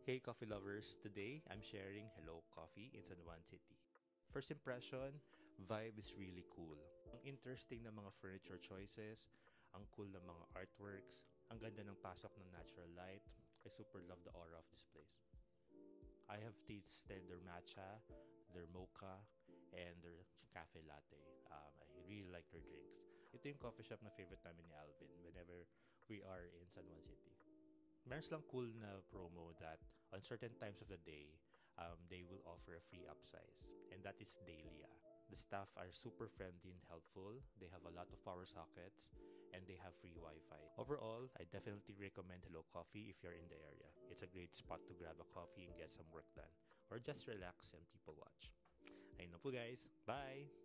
Hey coffee lovers, today I'm sharing Hello Coffee in San Juan City. First impression, vibe is really cool. Ang interesting na mga furniture choices, ang cool na mga artworks, ang ganda ng pasok ng natural light. I super love the aura of this place. I have tasted their matcha, their mocha, and their cafe latte. I really like their drinks. Ito yung coffee shop na favorite namin ni Alvin whenever we are in San Juan City. Meron silang cool na promo that on certain times of the day, they will offer a free upsize. And that is daily. The staff are super friendly and helpful. They have a lot of power sockets and they have free Wi-Fi. Overall, I definitely recommend Hello Coffee if you're in the area. It's a great spot to grab a coffee and get some work done. Or just relax and people watch. Ayun na po guys. Bye!